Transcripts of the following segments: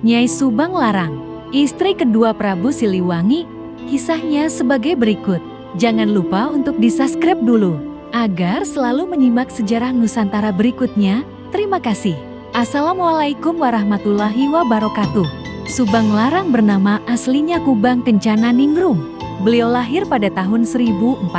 Nyai Subang Larang, istri kedua Prabu Siliwangi. Kisahnya sebagai berikut. Jangan lupa untuk di-subscribe dulu, agar selalu menyimak sejarah Nusantara berikutnya. Terima kasih. Assalamualaikum warahmatullahi wabarakatuh. Subang Larang bernama aslinya Kubang Kencana Ningrum. Beliau lahir pada tahun 1404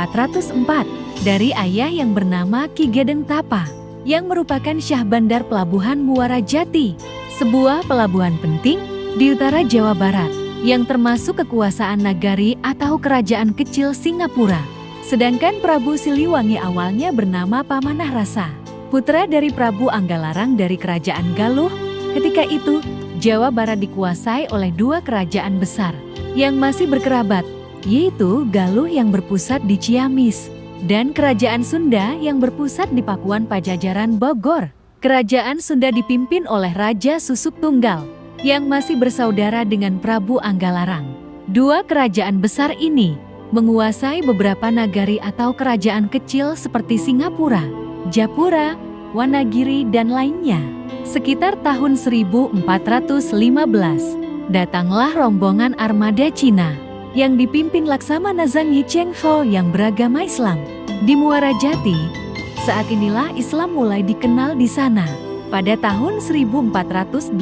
dari ayah yang bernama Ki Gedeng Tapa, yang merupakan Syah Bandar Pelabuhan Muara Jati, sebuah pelabuhan penting di utara Jawa Barat, yang termasuk kekuasaan nagari atau kerajaan kecil Singapura. Sedangkan Prabu Siliwangi awalnya bernama Pamanah Rasa, putra dari Prabu Anggalarang dari Kerajaan Galuh. Ketika itu, Jawa Barat dikuasai oleh dua kerajaan besar yang masih berkerabat, yaitu Galuh yang berpusat di Ciamis dan Kerajaan Sunda yang berpusat di Pakuan Pajajaran Bogor. Kerajaan Sunda dipimpin oleh Raja Susuk Tunggal yang masih bersaudara dengan Prabu Anggalarang. Dua kerajaan besar ini menguasai beberapa nagari atau kerajaan kecil seperti Singapura, Japura, Wanagiri, dan lainnya. Sekitar tahun 1415, datanglah rombongan armada Cina yang dipimpin Laksamana Zhang Yicheng Ho yang beragama Islam di Muara Jati. Saat inilah Islam mulai dikenal di sana. Pada tahun 1418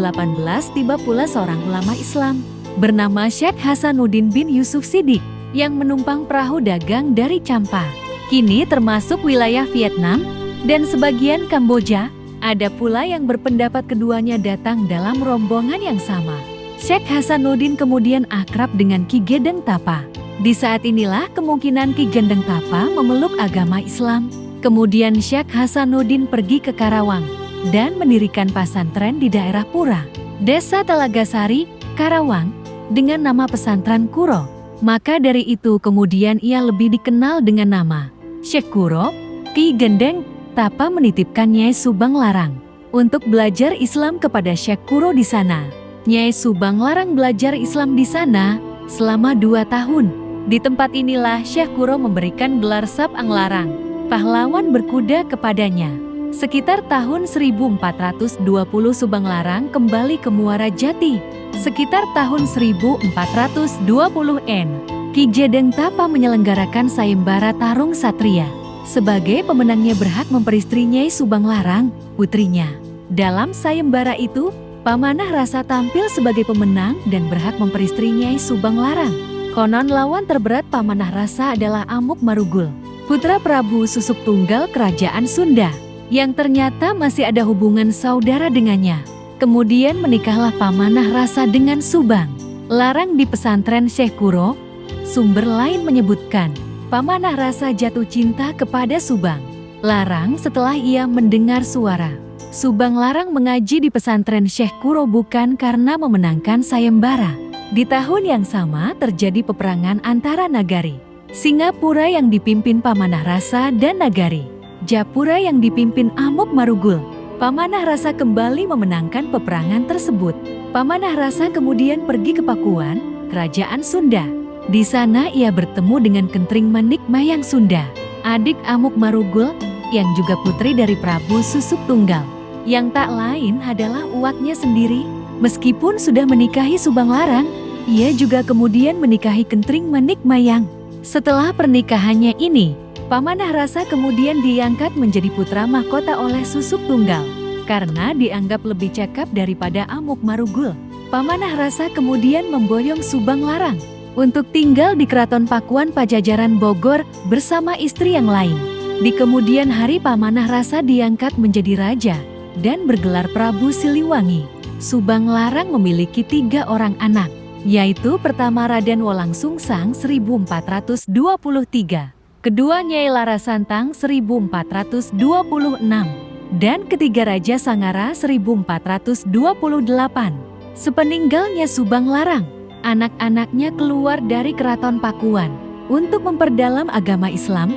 tiba pula seorang ulama Islam bernama Syekh Hasanuddin bin Yusuf Siddiq yang menumpang perahu dagang dari Champa, kini termasuk wilayah Vietnam dan sebagian Kamboja. Ada pula yang berpendapat keduanya datang dalam rombongan yang sama. Syekh Hasanuddin kemudian akrab dengan Ki Gedeng Tapa. Di saat inilah kemungkinan Ki Gedeng Tapa memeluk agama Islam. Kemudian Syekh Hasanuddin pergi ke Karawang dan mendirikan pesantren di daerah Pura, Desa Talagasari, Karawang, dengan nama Pesantren Kuro. Maka dari itu kemudian ia lebih dikenal dengan nama Syekh Kuro. Ki Gedeng Tapa menitipkan Nyai Subang Larang untuk belajar Islam kepada Syekh Kuro di sana. Nyai Subang Larang belajar Islam di sana selama 2 tahun. Di tempat inilah Syekh Kuro memberikan gelar Sabang Larang, pahlawan berkuda, kepadanya. Sekitar tahun 1420 Subang Larang kembali ke Muara Jati. Sekitar tahun 1420-N, Ki Gedeng Tapa menyelenggarakan sayembara tarung satria. Sebagai pemenangnya berhak memperistri Nyai Subang Larang, putrinya. Dalam sayembara itu, Pamanah Rasa tampil sebagai pemenang dan berhak memperistri Nyai Subang Larang. Konon lawan terberat Pamanah Rasa adalah Amuk Marugul, putra Prabu Susuk Tunggal Kerajaan Sunda, yang ternyata masih ada hubungan saudara dengannya. Kemudian menikahlah Pamanah Rasa dengan Subang Larang di pesantren Syekh Kuro. Sumber lain menyebutkan Pamanah Rasa jatuh cinta kepada Subang Larang setelah ia mendengar suara Subang Larang mengaji di pesantren Syekh Kuro bukan karena memenangkan sayembara. Di tahun yang sama terjadi peperangan antara nagari Singapura yang dipimpin Pamanah Rasa dan nagari Japura yang dipimpin Amuk Marugul. Pamanah Rasa kembali memenangkan peperangan tersebut. Pamanah Rasa kemudian pergi ke Pakuan, Kerajaan Sunda. Di sana ia bertemu dengan Kentring Manik Mayang Sunda, adik Amuk Marugul, yang juga putri dari Prabu Susuk Tunggal, yang tak lain adalah uwaknya sendiri. Meskipun sudah menikahi Subang Larang, ia juga kemudian menikahi Kentring Manik Mayang. Setelah pernikahannya ini, Pamanah Rasa kemudian diangkat menjadi putra mahkota oleh Susuk Tunggal. Karena dianggap lebih cakap daripada Amuk Marugul, Pamanah Rasa kemudian memboyong Subang Larang untuk tinggal di Keraton Pakuan Pajajaran Bogor bersama istri yang lain. Di kemudian hari Pamanah Rasa diangkat menjadi raja dan bergelar Prabu Siliwangi. Subang Larang memiliki 3 orang anak, yaitu pertama Raden Wolang Sungsang 1423, kedua Nyai Larasantang 1426, dan ketiga Raja Sangara 1428. Sepeninggalnya Subang Larang, anak-anaknya keluar dari Keraton Pakuan untuk memperdalam agama Islam.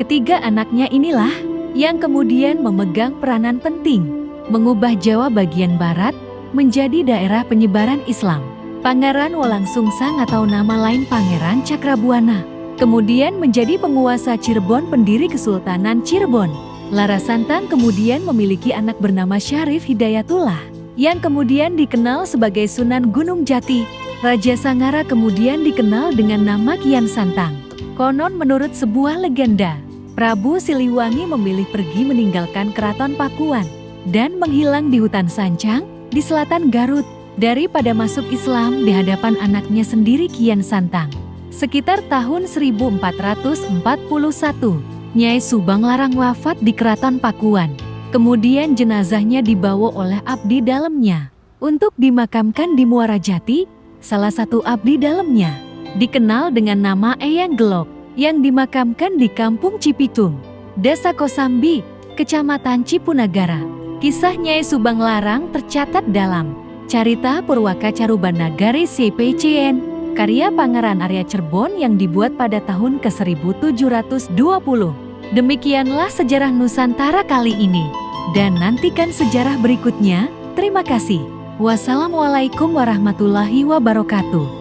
Ketiga anaknya inilah yang kemudian memegang peranan penting mengubah Jawa bagian barat menjadi daerah penyebaran Islam. Pangeran Wolang Sungsang atau nama lain Pangeran Cakrabuana kemudian menjadi penguasa Cirebon, pendiri Kesultanan Cirebon. Larasantang kemudian memiliki anak bernama Syarif Hidayatullah yang kemudian dikenal sebagai Sunan Gunung Jati. Raja Sangara kemudian dikenal dengan nama Kian Santang. Konon menurut sebuah legenda, Prabu Siliwangi memilih pergi meninggalkan keraton Pakuan dan menghilang di hutan Sancang di selatan Garut daripada masuk Islam di hadapan anaknya sendiri Kian Santang. Sekitar tahun 1441, Nyai Subang Larang wafat di keraton Pakuan. Kemudian jenazahnya dibawa oleh abdi dalamnya untuk dimakamkan di Muara Jati. Salah satu abdi dalamnya dikenal dengan nama Eyang Gelok yang dimakamkan di Kampung Cipitung, Desa Kosambi, Kecamatan Cipunagara. Kisah Nyai Subang Larang tercatat dalam Carita Purwaka Caruban Nagari CPCN, karya Pangeran Arya Cerbon yang dibuat pada tahun ke-1720. Demikianlah sejarah Nusantara kali ini. Dan nantikan sejarah berikutnya. Terima kasih. Wassalamualaikum warahmatullahi wabarakatuh.